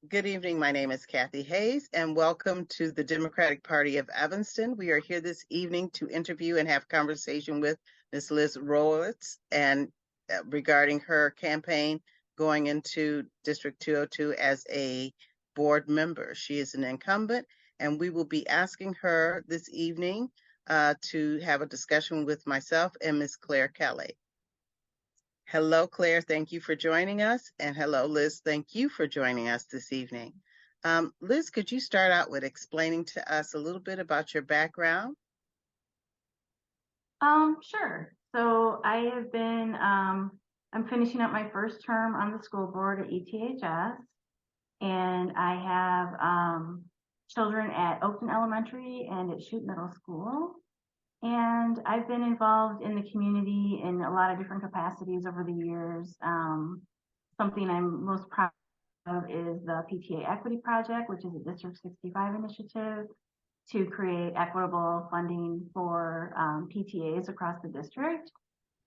Good evening. My name is Kathy Hayes, and welcome to the Democratic Party of Evanston. We are here this evening to interview and have conversation with Ms. Liz Rolewicz and regarding her campaign going into District 202 as a board member. She is an incumbent, and we will be asking her this evening to have a discussion with myself and Ms. Claire Kelly. Hello, Claire. Thank you for joining us. And hello, Liz. Thank you for joining us this evening. Liz, could you start out with explaining to us a little bit about your background? Sure. So I have been, I'm finishing up my first term on the school board at ETHS, and I have children at Oakton Elementary and at Shute Middle School. And I've been involved in the community in a lot of different capacities over the years. Something I'm most proud of is the PTA Equity Project, which is a District 65 initiative to create equitable funding for PTAs across the district.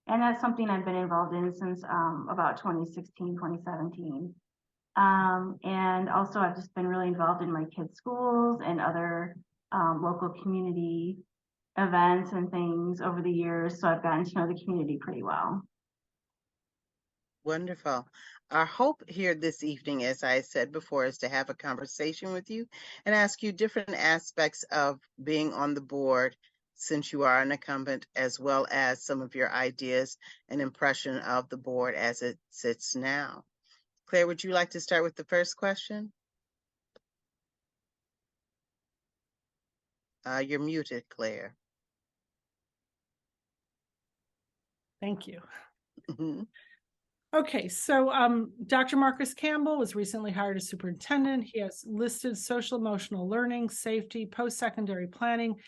And that's something I've been involved in since about 2016, 2017. And also I've just been really involved in my kids' schools and other local community events and things over the years. So I've gotten to know the community pretty well. Wonderful. Our hope here this evening, as I said before, is to have a conversation with you and ask you different aspects of being on the board since you are an incumbent, as well as some of your ideas and impression of the board as it sits now. Claire, would you like to start with the first question? You're muted, Claire. Thank you. Mhm. Okay, so Dr. Marcus Campbell was recently hired as superintendent. He has listed social emotional learning, safety, post-secondary planning,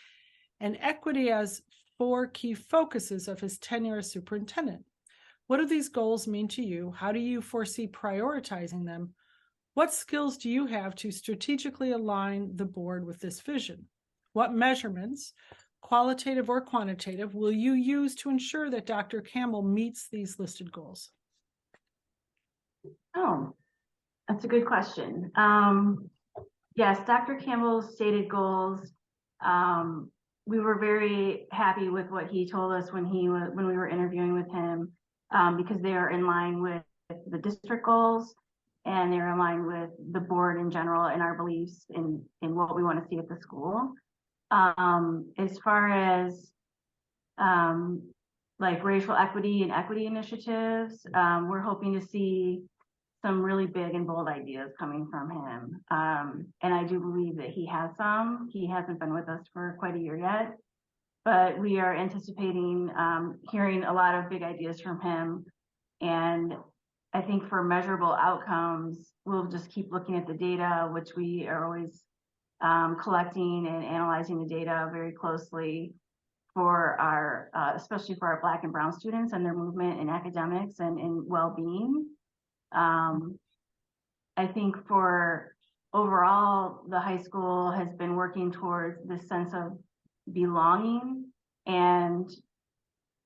and equity as 4 key focuses of his tenure as superintendent. What do these goals mean to you? How do you foresee prioritizing them? What skills do you have to strategically align the board with this vision? What measurements, qualitative or quantitative, will you use to ensure that Dr. Campbell meets these listed goals? Oh, that's a good question. Yes, Dr. Campbell's stated goals. We were very happy with what he told us when we were interviewing with him, because they are in line with the district goals and they're in line with the board in general and our beliefs in what we want to see at the school. As far as like racial equity and equity initiatives, we're hoping to see some really big and bold ideas coming from him. And I do believe that he has some. He hasn't been with us for quite a year yet, but we are anticipating hearing a lot of big ideas from him. And I think for measurable outcomes, we'll just keep looking at the data, which we are always collecting and analyzing the data very closely for our, especially for our Black and Brown students and their movement in academics and in well-being. I think for overall, the high school has been working towards this sense of belonging and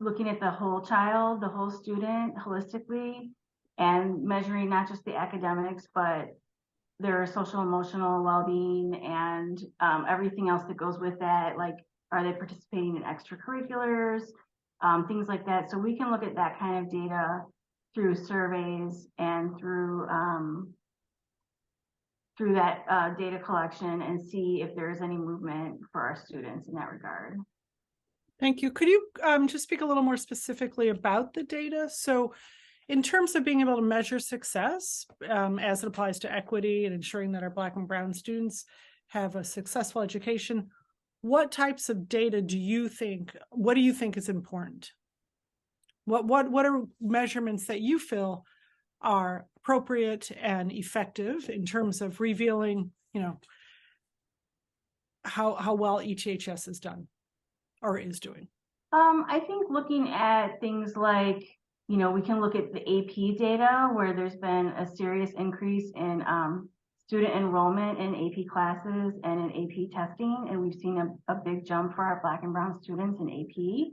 looking at the whole child, the whole student holistically, and measuring not just the academics, but their social emotional well-being and everything else that goes with that. Like, are they participating in extracurriculars, things like that. So we can look at that kind of data through surveys and through that data collection and see if there's any movement for our students in that regard. Thank you. Could you just speak a little more specifically about the data? So in terms of being able to measure success as it applies to equity and ensuring that our Black and Brown students have a successful education, what types of data do you think is important? What are measurements that you feel are appropriate and effective in terms of revealing, how well ETHS has done or is doing? I think looking at things like, we can look at the AP data where there's been a serious increase in student enrollment in AP classes and in AP testing, and we've seen a big jump for our Black and Brown students in AP.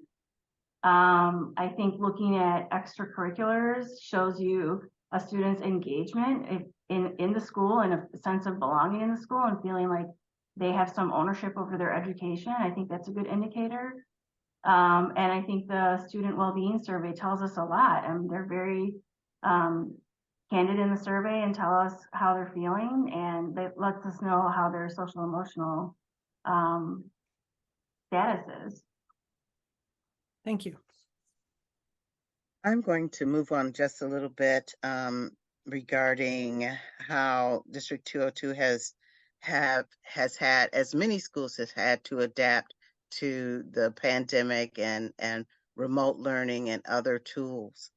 I think looking at extracurriculars shows you a student's engagement. in the school and a sense of belonging in the school and feeling like they have some ownership over their education. I think that's a good indicator. And I think the student well-being survey tells us a lot. And they're very candid in the survey and tell us how they're feeling, and it lets us know how their social emotional status is. Thank you. I'm going to move on just a little bit regarding how District 202 has had, as many schools have had to adapt to the pandemic and remote learning and other tools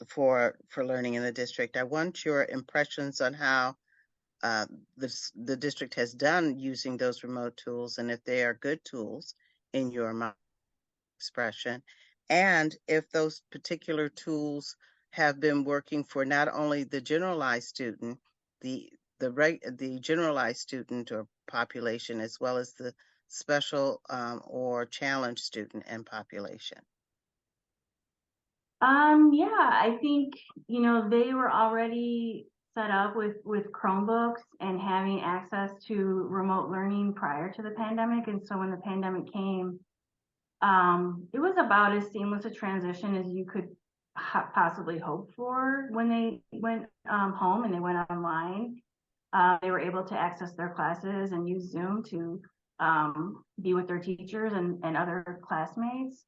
for learning in the district. I want your impressions on how the district has done using those remote tools, and if they are good tools in your expression, and if those particular tools have been working for not only the generalized student, the generalized student or population, as well as the special or challenge student and population. Yeah, I think, they were already set up with Chromebooks and having access to remote learning prior to the pandemic. And so when the pandemic came, it was about as seamless a transition as you could possibly hope for when they went home and they went online. They were able to access their classes and use Zoom to be with their teachers and other classmates.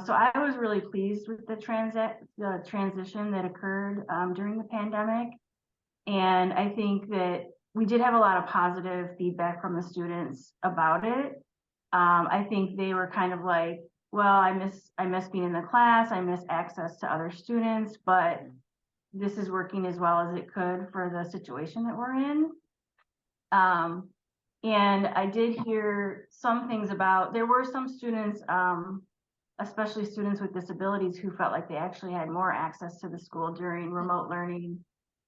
So I was really pleased with the transition that occurred during the pandemic. And I think that we did have a lot of positive feedback from the students about it. I think they were kind of like, well, I miss being in the class. I miss access to other students, but this is working as well as it could for the situation that we're in. And I did hear some things there were some students, especially students with disabilities, who felt like they actually had more access to the school during remote learning,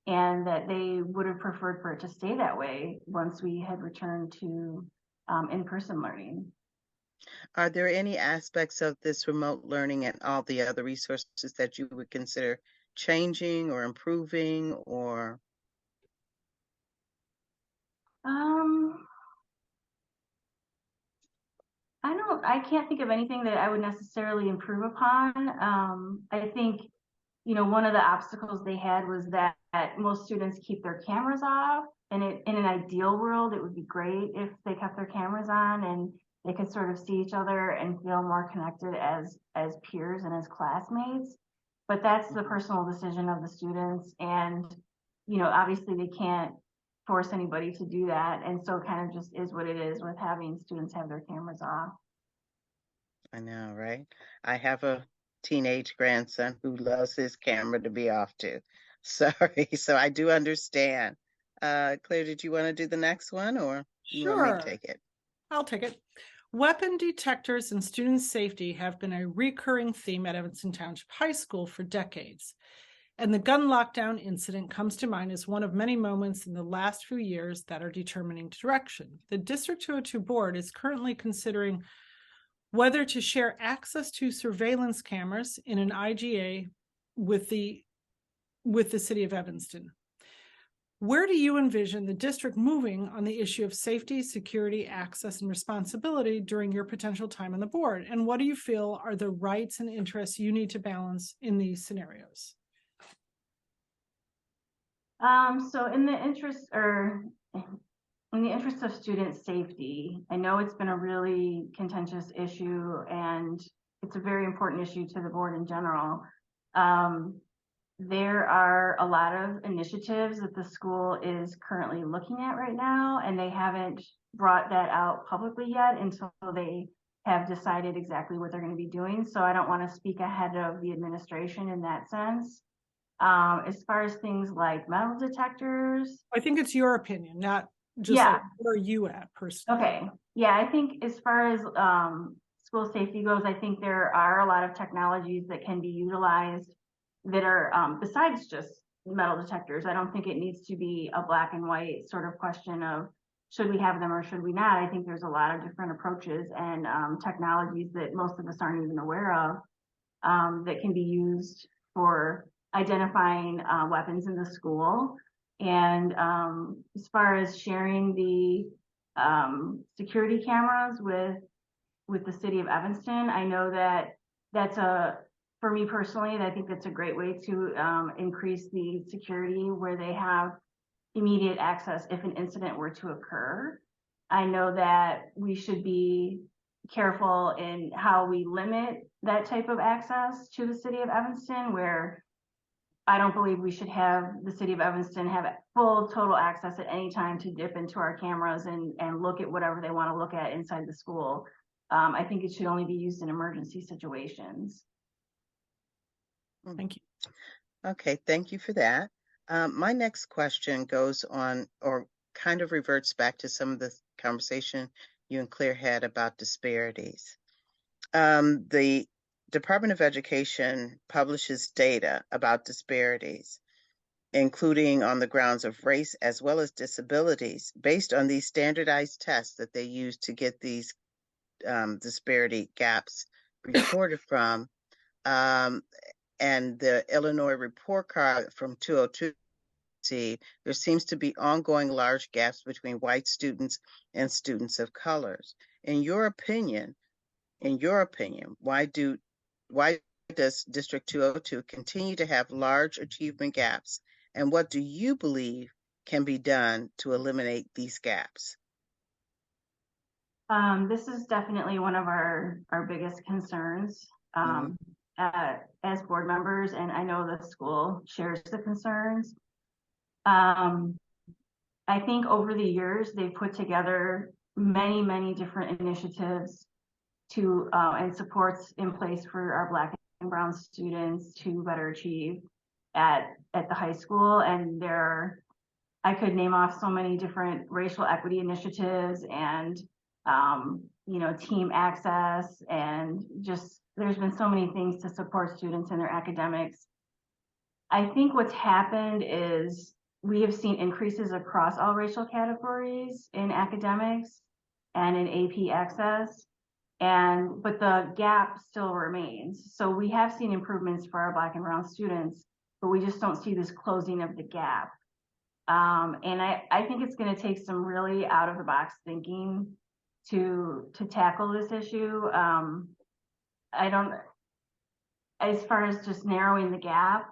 and that they would have preferred for it to stay that way once we had returned to in-person learning. Are there any aspects of this remote learning and all the other resources that you would consider changing or improving, or? I can't think of anything that I would necessarily improve upon. I think, one of the obstacles they had was that most students keep their cameras off. And in an ideal world, it would be great if they kept their cameras on and they could sort of see each other and feel more connected as peers and as classmates. But that's the personal decision of the students. And, obviously they can't force anybody to do that. And so it kind of just is what it is with having students have their cameras off. I know, right? I have a teenage grandson who loves his camera to be off too. Sorry, so I do understand. Claire, did you want to do the next one, or you want me to take it? I'll take it. Weapon detectors and student safety have been a recurring theme at Evanston Township High School for decades. And the gun lockdown incident comes to mind as one of many moments in the last few years that are determining direction. The District 202 board is currently considering whether to share access to surveillance cameras in an IGA with the city of Evanston. Where do you envision the district moving on the issue of safety, security, access, and responsibility during your potential time on the board? And what do you feel are the rights and interests you need to balance in these scenarios? So in the interest of student safety, I know it's been a really contentious issue, and it's a very important issue to the board in general. There are a lot of initiatives that the school is currently looking at right now, and they haven't brought that out publicly yet until they have decided exactly what they're going to be doing. So I don't want to speak ahead of the administration in that sense. As far as things like metal detectors, I think it's your opinion, not just like, where are you at personally? Okay. Yeah, I think as far as school safety goes, I think there are a lot of technologies that can be utilized that are besides just metal detectors. I don't think it needs to be a black and white sort of question of should we have them or should we not. I think there's a lot of different approaches and technologies that most of us aren't even aware of that can be used for identifying weapons in the school. And as far as sharing the security cameras with the city of Evanston, I know that for me personally, I think that's a great way to increase the security where they have immediate access if an incident were to occur. I know that we should be careful in how we limit that type of access to the city of Evanston, where I don't believe we should have the city of Evanston have full total access at any time to dip into our cameras and look at whatever they want to look at inside the school. I think it should only be used in emergency situations. Thank you. Okay, thank you for that. My next question goes on, or kind of reverts back to some of the conversation you and Claire had about disparities. The Department of Education publishes data about disparities, including on the grounds of race as well as disabilities, based on these standardized tests that they use to get these disparity gaps reported from. And the Illinois report card from 2002, there seems to be ongoing large gaps between white students and students of colors. In your opinion, why does District 202 continue to have large achievement gaps? And what do you believe can be done to eliminate these gaps? This is definitely one of our biggest concerns as board members, and I know the school shares the concerns. I think over the years, they've put together many different initiatives to and supports in place for our Black and brown students to better achieve at the high school. And I could name off so many different racial equity initiatives and team access, and just there's been so many things to support students in their academics. I think what's happened is we have seen increases across all racial categories in academics and in AP access, but the gap still remains. So we have seen improvements for our Black and brown students, but we just don't see this closing of the gap. And I think it's going to take some really out of the box thinking to tackle this issue. As far as just narrowing the gap,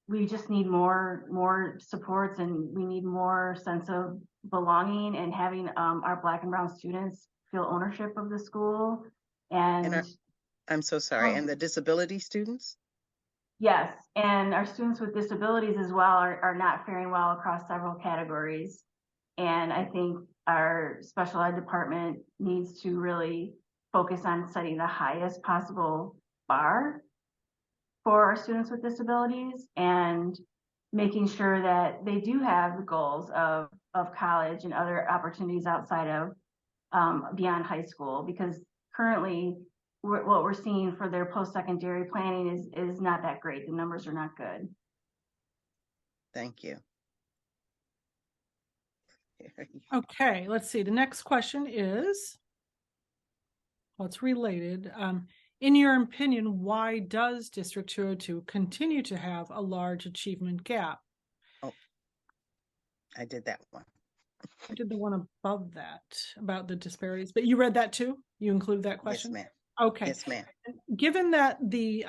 we just need more supports, and we need more sense of belonging and having our Black and brown students feel ownership of the school. And I'm so sorry. And the disability students? Yes, and our students with disabilities as well are not faring well across several categories. And I think our special ed department needs to really focus on setting the highest possible bar for our students with disabilities and making sure that they do have the goals of college and other opportunities outside of beyond high school, because currently what we're seeing for their post-secondary planning is not that great. The numbers are not good. Thank you. Okay, let's see. The next question is, well, it's related. In your opinion, why does District 202 continue to have a large achievement gap? Oh, I did that one. I did the one above that about the disparities, but you read that too? You included that question? Yes, ma'am. Okay. Yes, ma'am. Given that the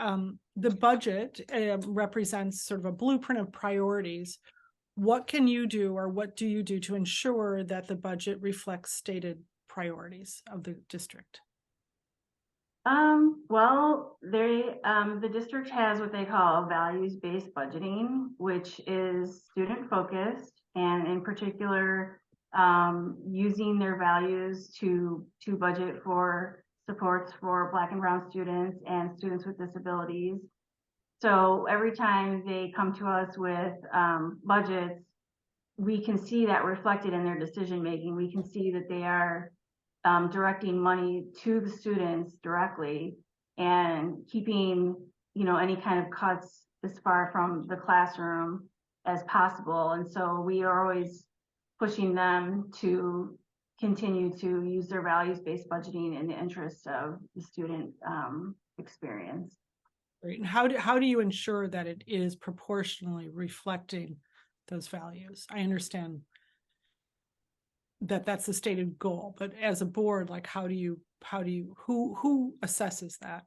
budget represents sort of a blueprint of priorities, what can you do, or what do you do to ensure that the budget reflects stated priorities of the district? Well, the district has what they call values-based budgeting, which is student-focused, and in particular, using their values to budget for supports for Black and brown students and students with disabilities. So every time they come to us with budgets, we can see that reflected in their decision making. We can see that they are directing money to the students directly and keeping, any kind of cuts as far from the classroom as possible. And so we are always pushing them to continue to use their values-based budgeting in the interest of the student experience. Great. And how do you ensure that it is proportionally reflecting those values? I understand that that's the stated goal, but as a board, like who assesses that?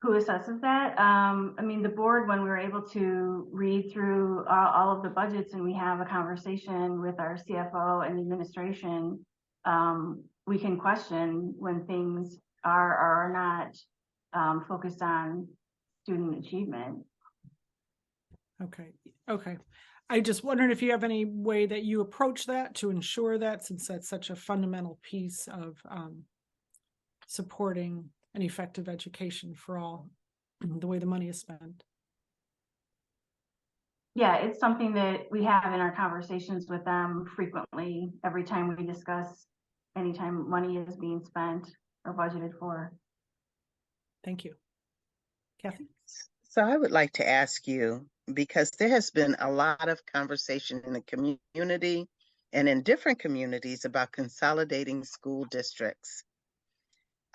Who assesses that? I mean, the board, when we were able to read through all of the budgets and we have a conversation with our CFO and administration, we can question when things are or are not focused on student achievement. Okay. I just wondered if you have any way that you approach that to ensure that, since that's such a fundamental piece of supporting an effective education for all, the way the money is spent. Yeah, it's something that we have in our conversations with them frequently, every time we discuss, anytime money is being spent or budgeted for. Thank you. Kathy? So I would like to ask you, because there has been a lot of conversation in the community and in different communities about consolidating school districts.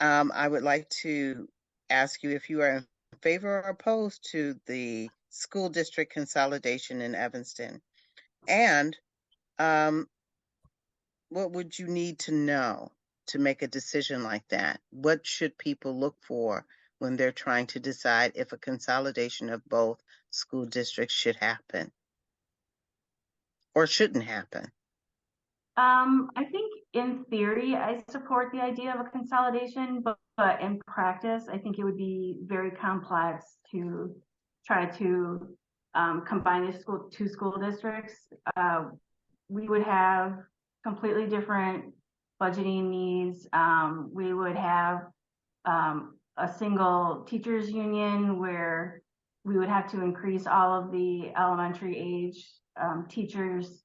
I would like to ask you if you are in favor or opposed to the school district consolidation in Evanston. And what would you need to know to make a decision like that? What should people look for when they're trying to decide if a consolidation of both school districts should happen or shouldn't happen? I think in theory, I support the idea of a consolidation, but in practice, I think it would be very complex to try to combine the two school districts. We would have completely different budgeting needs. We would have a single teachers union where we would have to increase all of the elementary age teachers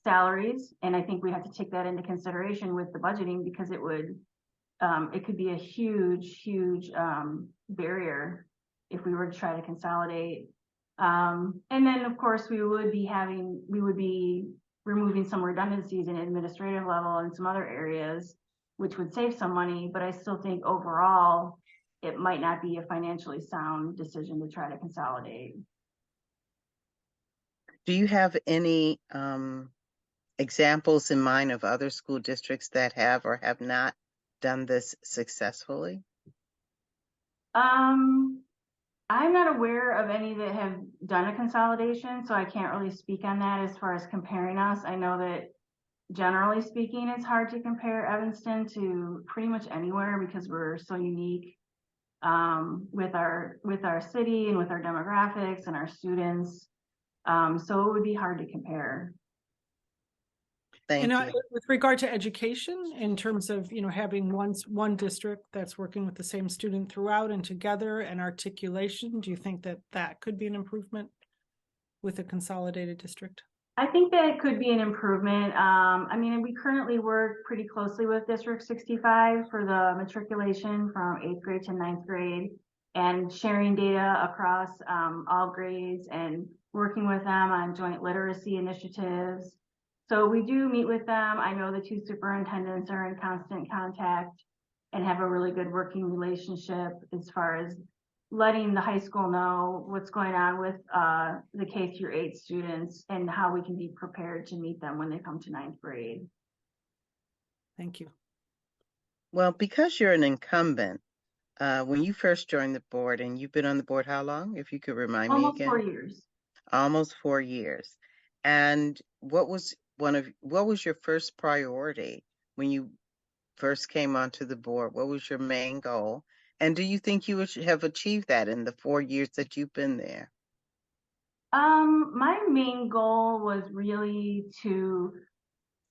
salaries, and I think we have to take that into consideration with the budgeting, because it could be a huge barrier if we were to try to consolidate. And then of course we would be removing some redundancies in administrative level and some other areas, which would save some money, but I still think overall it might not be a financially sound decision to try to consolidate. Do you have any examples in mind of other school districts that have or have not done this successfully? I'm not aware of any that have done a consolidation, so I can't really speak on that as far as comparing us. I know that generally speaking, it's hard to compare Evanston to pretty much anywhere because we're so unique with our city and with our demographics and our students. So it would be hard to compare. Thank you. With regard to education, in terms of, having one district that's working with the same student throughout and together, and articulation, do you think that could be an improvement with a consolidated district? I think that it could be an improvement. I mean, we currently work pretty closely with District 65 for the matriculation from 8th grade to 9th grade, and sharing data across all grades and working with them on joint literacy initiatives. So we do meet with them. I know the two superintendents are in constant contact and have a really good working relationship as far as letting the high school know what's going on with the K through 8 students and how we can be prepared to meet them when they come to 9th grade. Thank you. Well, because you're an incumbent, when you first joined the board, and you've been on the board how long, if you could remind me again? Almost 4 years. Almost 4 years. And what was your first priority when you first came onto the board? What was your main goal? And do you think you have achieved that in the 4 years that you've been there? My main goal was really to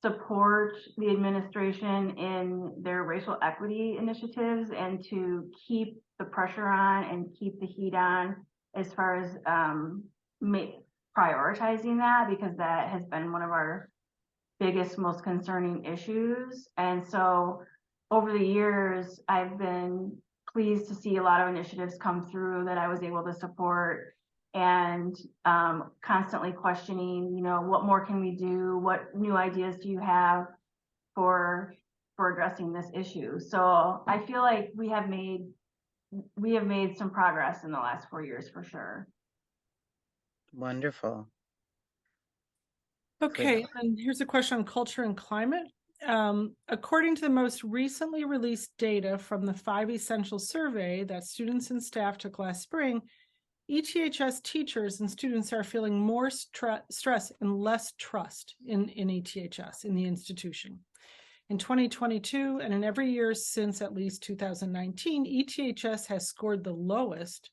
support the administration in their racial equity initiatives and to keep the pressure on and keep the heat on as far as prioritizing that, because that has been one of our biggest, most concerning issues. And so over the years, I've been pleased to see a lot of initiatives come through that I was able to support, and constantly questioning, what more can we do? What new ideas do you have for for addressing this issue. So I feel like we have made some progress in the last 4 years for sure. Wonderful. Okay, and here's a question on culture and climate. According to the most recently released data from the 5 Essential Survey that students and staff took last spring, ETHS teachers and students are feeling more stress and less trust in ETHS, in the institution. In 2022, and in every year since at least 2019, ETHS has scored the lowest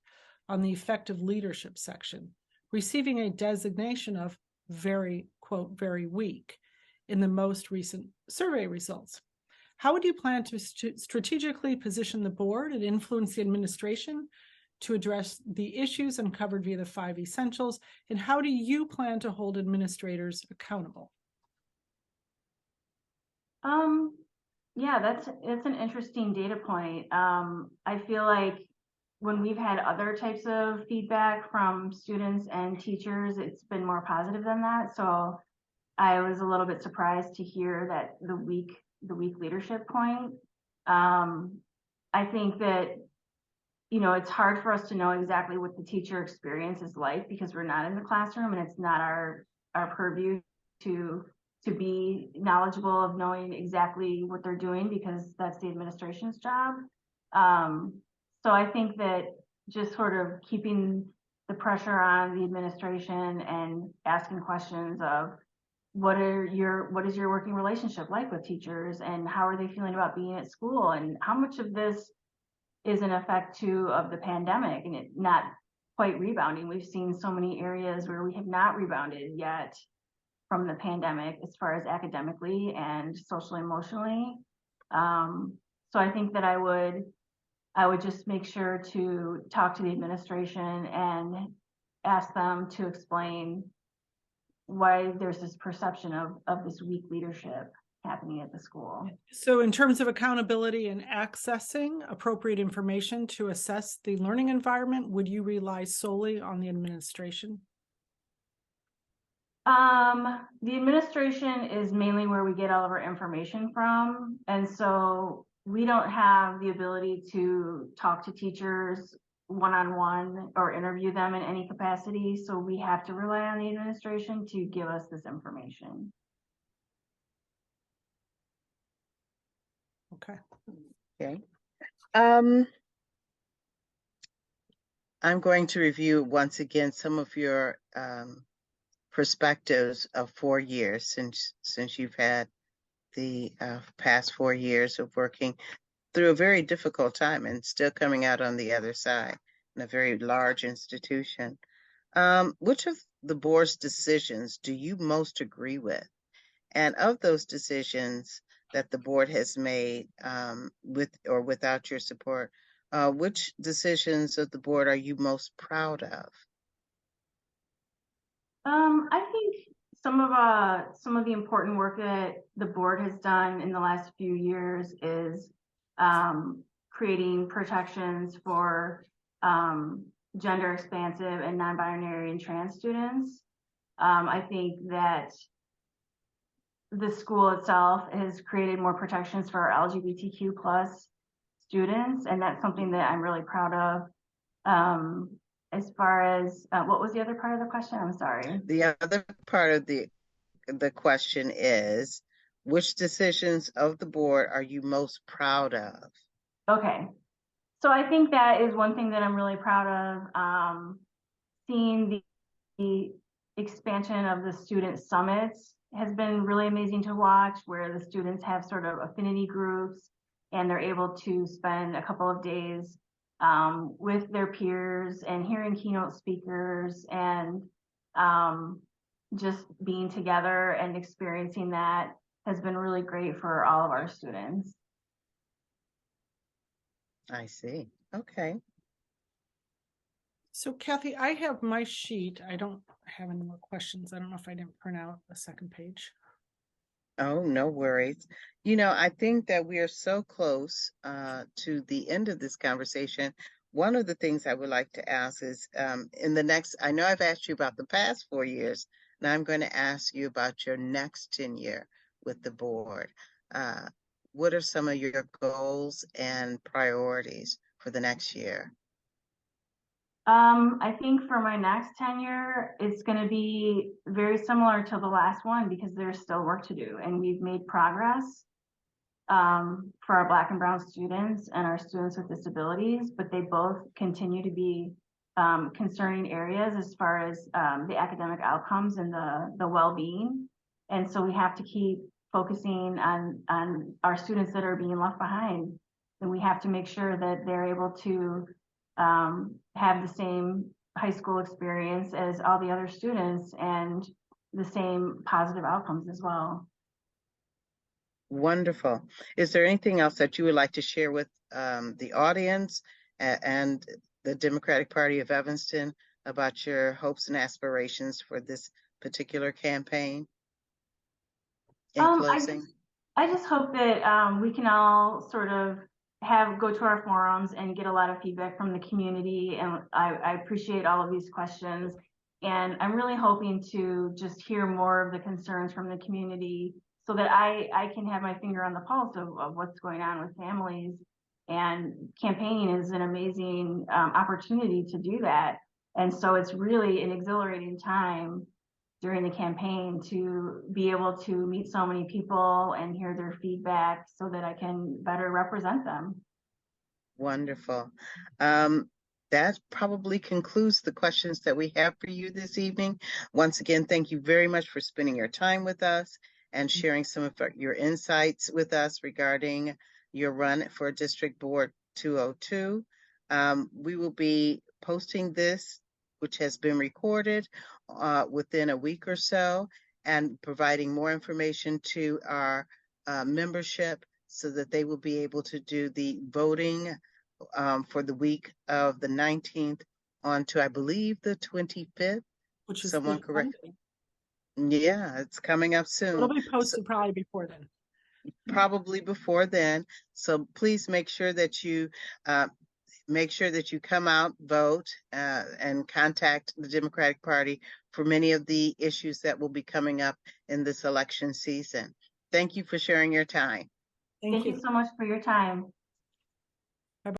on the effective leadership section, receiving a designation of very, quote, very weak in the most recent survey results. How would you plan to strategically position the board and influence the administration to address the issues uncovered via the 5 essentials? And how do you plan to hold administrators accountable? Yeah, that's an interesting data point. I feel like when we've had other types of feedback from students and teachers, it's been more positive than that. So I was a little bit surprised to hear that the weak leadership point. I think that, you know, it's hard for us to know exactly what the teacher experience is like because we're not in the classroom and it's not our purview to be knowledgeable of knowing exactly what they're doing because that's the administration's job. So I think that just sort of keeping the pressure on the administration and asking questions of what is your working relationship like with teachers and how are they feeling about being at school and how much of this is an effect too of the pandemic and it not quite rebounding. We've seen so many areas where we have not rebounded yet from the pandemic as far as academically and socially emotionally. So I think that I would just make sure to talk to the administration and ask them to explain why there's this perception of this weak leadership happening at the school. So in terms of accountability and accessing appropriate information to assess the learning environment, would you rely solely on the administration? The administration is mainly where we get all of our information from. And so we don't have the ability to talk to teachers one-on-one or interview them in any capacity. So we have to rely on the administration to give us this information. Okay. Okay. I'm going to review once again some of your perspectives of 4 years since you've had the past 4 years of working through a very difficult time and still coming out on the other side in a very large institution. Which of the board's decisions do you most agree with? And of those decisions that the board has made with or without your support, which decisions of the board are you most proud of? I think some of the important work that the board has done in the last few years is creating protections for gender expansive and non-binary and trans students. I think that the school itself has created more protections for LGBTQ plus students, and that's something that I'm really proud of. As far as what was the other part of the question? I'm sorry. The other part of the question is, which decisions of the board are you most proud of? Okay. So I think that is one thing that I'm really proud of. Seeing the expansion of the student summits has been really amazing to watch, where the students have sort of affinity groups and they're able to spend a couple of days with their peers and hearing keynote speakers and just being together and experiencing that has been really great for all of our students. I see. Okay. So Kathy, I have my sheet. I don't have any more questions. I don't know if I didn't print out the second page. Oh, no worries. You know, I think that we are so close to the end of this conversation. One of the things I would like to ask is in the next, I know I've asked you about the past 4 years. Now I'm going to ask you about your next tenure with the board. what are some of your goals and priorities for the next year? I think for my next tenure, it's going to be very similar to the last one because there's still work to do, and we've made progress for our Black and Brown students and our students with disabilities, but they both continue to be concerning areas as far as the academic outcomes and the well-being. And so we have to keep focusing on our students that are being left behind, and we have to make sure that they're able to have the same high school experience as all the other students and the same positive outcomes as well. Wonderful. Is there anything else that you would like to share with the audience and the Democratic Party of Evanston about your hopes and aspirations for this particular campaign? In closing? I just hope that we can all sort of go to our forums and get a lot of feedback from the community. And I appreciate all of these questions. And I'm really hoping to just hear more of the concerns from the community so that I can have my finger on the pulse of what's going on with families. And campaigning is an amazing opportunity to do that. And so it's really an exhilarating time during the campaign to be able to meet so many people and hear their feedback so that I can better represent them. Wonderful. That probably concludes the questions that we have for you this evening. Once again, thank you very much for spending your time with us and sharing some of your insights with us regarding your run for District Board 202. We will be posting this, which has been recorded, within a week or so, and providing more information to our membership so that they will be able to do the voting for the week of the 19th on to, I believe, the 25th. Which is Someone this correct? Monday. Yeah, it's coming up soon. It'll be posted probably before then. Probably before then. So please make sure that you come out, vote, and contact the Democratic Party for many of the issues that will be coming up in this election season. Thank you for sharing your time. Thank you so much for your time.